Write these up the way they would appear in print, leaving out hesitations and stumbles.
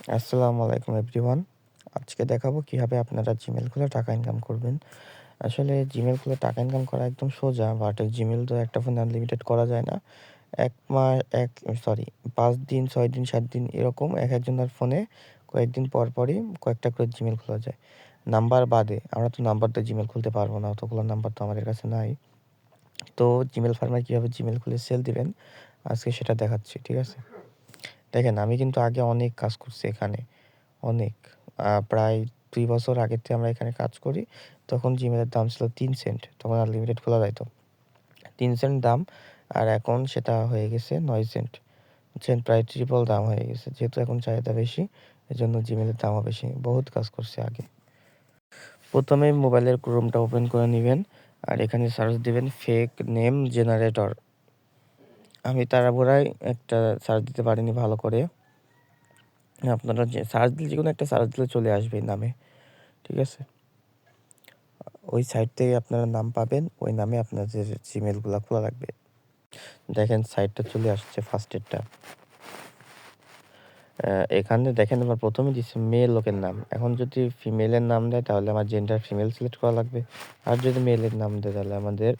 আসসালামু আলাইকুম এভরিওয়ান। আজকে দেখাবো কিভাবে আপনারা জিমেইল খুলে টাকা ইনকাম করবেন। আসলে জিমেইল খুলে টাকা ইনকাম করা একদম সোজা। বাট জিমেইল তো একটা ফোনে আনলিমিটেড করা যায় না। ১ মাস ১ সরি ৫ দিন, ৬ দিন, ৭ দিন এরকম একেকজনের ফোনে কয়েকদিন পর পরই কয়েকটা করে জিমেইল খোলা যায়। নাম্বার বাদে। আমরা তো নাম্বার দিয়ে জিমেইল খুলতে পারবো না। অতগুলো নাম্বার তো আমাদের কাছে নাই। তো জিমেইল ফার্মে কিভাবে জিমেইল খুলে সেল দিবেন আজকে সেটা দেখাচ্ছি। ঠিক আছে? দেখেন আমি কিন্তু আগে অনেক কাজ করছি এখানে। অনেক। প্রায় ২ বছর আগের থেকে আমরা এখানে কাজ করি। তখন জিমেইলের দাম ছিল ৩ সেন্ট। তখন আনলিমিটেড খোলা যাইত। ৩ সেন্ট দাম আর এখন সেটা হয়ে গেছে ৯ সেন্ট। বুঝছেন? প্রায় ট্রিপল দাম হয়ে গেছে। যেহেতু এখন চাহিদা বেশি, এজন্য জিমেইলের দামও বেশি। বহুত কাজ করছি আগে। ১ম এ মোবাইলের ক্রোমটা ওপেন করে নিবেন। আর এখানে সার্চ দিবেন ফেক নেম জেনারেটর। আমি তাড়াহুড়ায় একটা সার্চ দিতে পারিনি ভালো করে। আপনারা যে সার্চ দিলে যেকোনো একটা সার্চ দিলে চলে আসবে এই নামে। ঠিক আছে? ওই সাইট থেকে আপনারা নাম পাবেন। ওই নামে আপনাদের জিমেইলগুলা খোলা লাগবে। দেখেন সাইটটা চলে আসছে ফার্স্টেরটা। এখানে দেখেন আমার ১ম এ দিছে মেয়ে লোকের নাম। এখন যদি ফিমেলের নাম দেয় তাহলে আমার জেন্ডার ফিমেল সিলেক্ট করা লাগবে। আর যদি মেলের নাম দেয় তাহলে আমাদের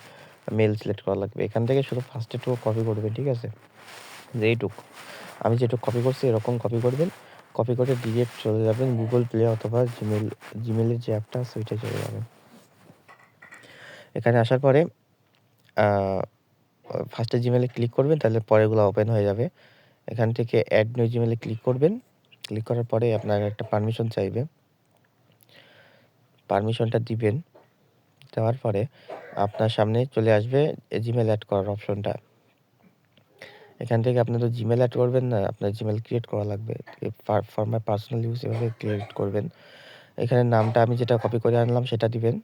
মেল সিলেক্ট করা লাগবে। এখান থেকে শুধু ফার্স্টেরটুকু কপি করবেন, ঠিক আছে? যে এইটুকু। আমি যেটুকু কপি করছি এরকম কপি করবেন। কপি করে ডিরেক্ট চলে যাবেন Google Play অথবা জিমেইলের যে অ্যাপটা আছে ওইটায় চলে যাবেন। এখানে আসার পরে আ ফার্স্টে জিমেইলে ক্লিক করবেন তাহলে পরেরগুলা ওপেন হয়ে যাবে। এখান থেকে এড নিউ জিমেইলে ক্লিক করবেন। ক্লিক করার পরে আপনার একটা পারমিশন চাইবে। পারমিশনটা দিবেন। দেওয়ার পরে আপনার সামনে চলে আসবে জিমেইল এড করার অপশনটা। এখান থেকে আপনি তো জিমেইল এড করবেন না, আপনার জিমেইল ক্রিয়েট করা লাগবে। ফর মাই পার্সোনাল ইউজ এভাবে ক্রিয়েট করবেন। এখানে নামটা আমি যেটা কপি করে আনলাম সেটা দিবেন।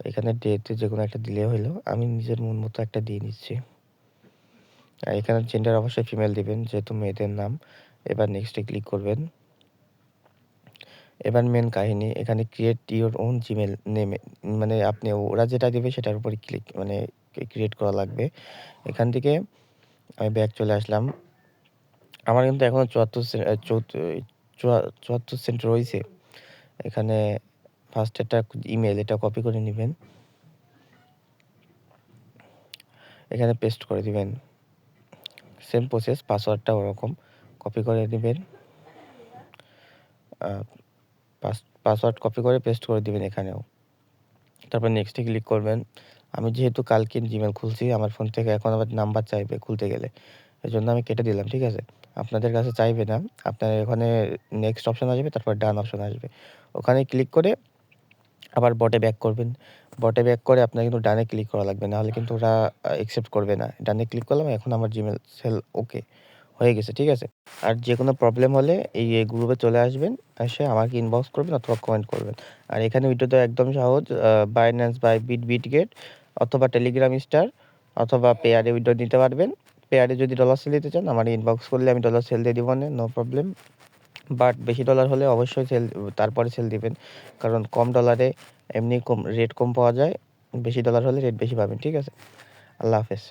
এখানে ডেট যেকোনো একটা দিলে হইলো। আমি নিজের মন মতো একটা দিয়ে নিচ্ছি। এখানে জেন্ডার অবশ্যই ফিমেল দিবেন যেহেতু মেয়েদের নাম। এবার নেক্সট এ ক্লিক করবেন। এবার মেন কাহিনী এখানে ক্রিয়েট ইওর ওন জিমেইল নেমে মানে আপনি ওরা যেটা দিবে সেটার উপরে ক্রিয়েট করা লাগবে। এখান থেকে আমি ব্যাক চলে আসলাম। আমার কিন্তু এখনো ৭৪ সেন্ট রইছে। এখানে ফার্স্ট একটা ইমেইল এটা কপি করে নিবেন। এখানে পেস্ট করে দিবেন। সেম প্রসেস পাসওয়ার্ডটাও ওরকম কপি করে নিবেন। আ পাসওয়ার্ড কপি করে পেস্ট করে দিবেন এখানেও। তারপর নেক্সট এ ক্লিক করবেন। আমি যেহেতু কালকে জিমেইল খুলছি আমার ফোন থেকে এখন আবার নাম্বার চাইবে খুলতে গেলে। এজন্য আমি কেটে দিলাম, ঠিক আছে? আপনাদের কাছে চাইবে না। আপনার ওখানে নেক্সট অপশন আসবে তারপর ডান অপশন আসবে। ওখানে ক্লিক করে আবার বটে ব্যাক করবেন। বটে ব্যাক করে আপনার কিন্তু ডানে ক্লিক করা লাগবে। নাহলে কিন্তু ওরা অ্যাকসেপ্ট করবে না। ডানে ক্লিক করলাম এখন আমার জিমেইল সেল ওকে হয়ে গেছে, ঠিক আছে? আর যেকোনো প্রবলেম হলে এই গ্রুপে চলে আসবেন। এসে আমাকে ইনবক্স করবেন অথবা কমেন্ট করবেন। আর এখানে উইথড্র একদম সহজ। Binance বাই বিটগেট অথবা টেলিগ্রাম স্টার অথবা পেয়ারে উইথড্র নিতে পারবেন। পেয়ারে যদি ডলার সেল দিতে চান আমারে ইনবক্স করলে আমি ডলার সেল দিয়ে দিব নো প্রবলেম। বাট বেশি ডলার হলে অবশ্যই তারপরে সেল দিবেন। কারণ কম ডলারে এমনি রেট কম পাওয়া যায়। বেশি ডলার হলে রেট বেশি পাবেন, ঠিক আছে? আল্লাহ হাফেজ।